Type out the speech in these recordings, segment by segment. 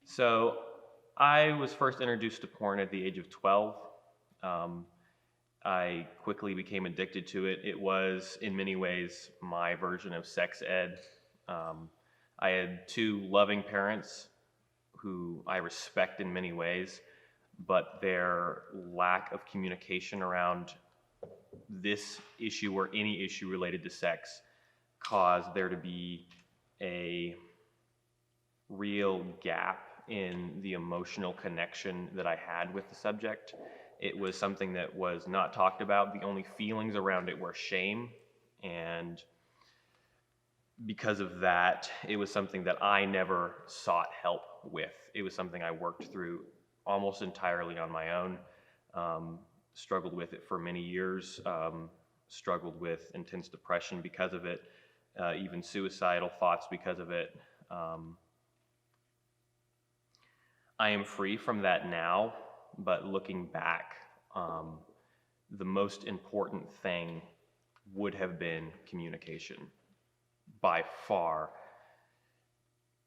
So I was first introduced to porn at the age of 12. Um, I quickly became addicted to it. It was, in many ways, my version of sex ed. Um, I had two loving parents who I respect in many ways, but their lack of communication around this issue or any issue related to sex caused there to be a real gap in the emotional connection that I had with the subject. It was something that was not talked about. The only feelings around it were shame. And because of that, it was something that I never sought help with. It was something I worked through almost entirely on my own. Um, Struggled with it for many years, struggled with intense depression because of it, even suicidal thoughts because of it. Um, I am free from that now, but looking back, um, the most important thing would have been communication. By far,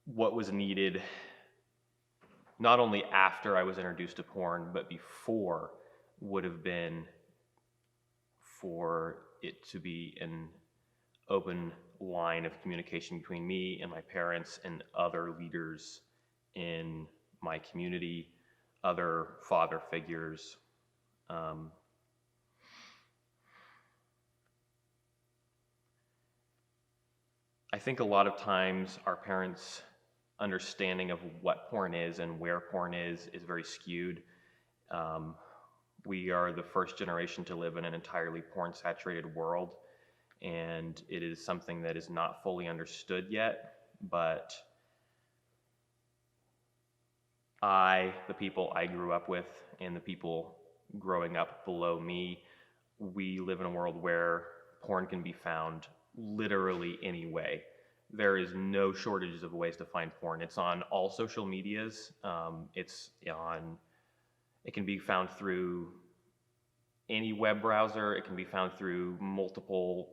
what was needed, not only after I was introduced to porn, but before, would have been for it to be an open line of communication between me and my parents and other leaders in my community, other father figures. Um, I think a lot of times our parents' understanding of what porn is and where porn is very skewed. Um, we are the first generation to live in an entirely porn-saturated world, and it is something that is not fully understood yet, but the people I grew up with, and the people growing up below me, we live in a world where porn can be found literally any way. There is no shortages of ways to find porn. It's on all social medias. It can be found through any web browser. It can be found through multiple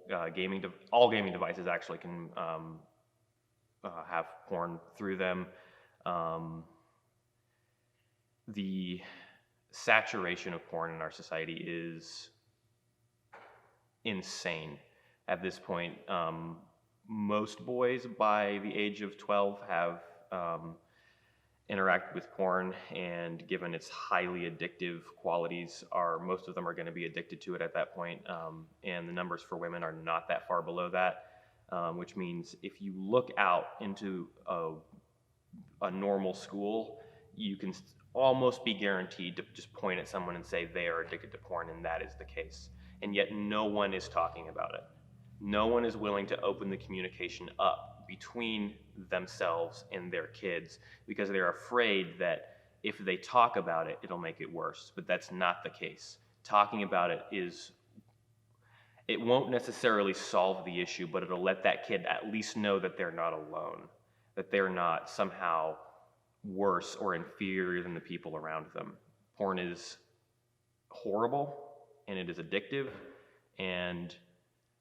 all gaming devices actually can have porn through them. Um, the saturation of porn in our society is insane at this point. Most boys by the age of 12 have interacted with porn, and given its highly addictive qualities, most of them are going to be addicted to it at that point. And the numbers for women are not that far below that, which means if you look out into a normal school, you can almost be guaranteed to just point at someone and say they are addicted to porn, and that is the case. And yet no one is talking about it. No one is willing to open the communication up between themselves and their kids because they're afraid that if they talk about it, it'll make it worse. But that's not the case. Talking about it won't necessarily solve the issue, but it'll let that kid at least know that they're not alone, that they're not somehow worse or inferior than the people around them. Porn is horrible and it is addictive, and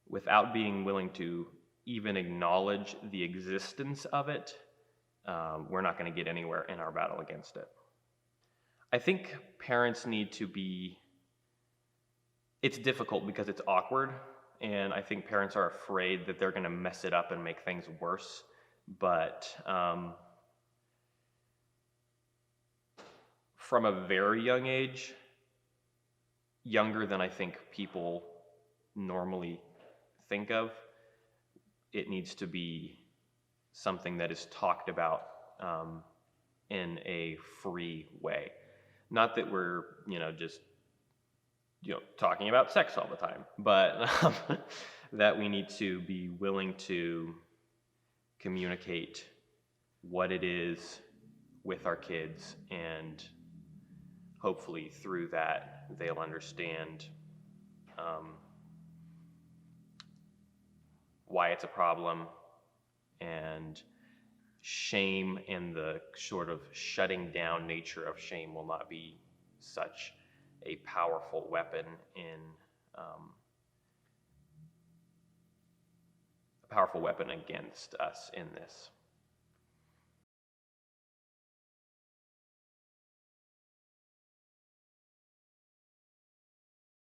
without being willing to even acknowledge the existence of it, we're not going to get anywhere in our battle against it. I think parents need to be, it's difficult because it's awkward, and I think parents are afraid that they're going to mess it up and make things worse, but from a very young age, younger than I think people normally think of, it needs to be something that is talked about in a free way. Not that we're, just, talking about sex all the time, but that we need to be willing to communicate what it is with our kids, and hopefully through that they'll understand why it's a problem, and shame and the sort of shutting down nature of shame will not be such a powerful weapon against us in this.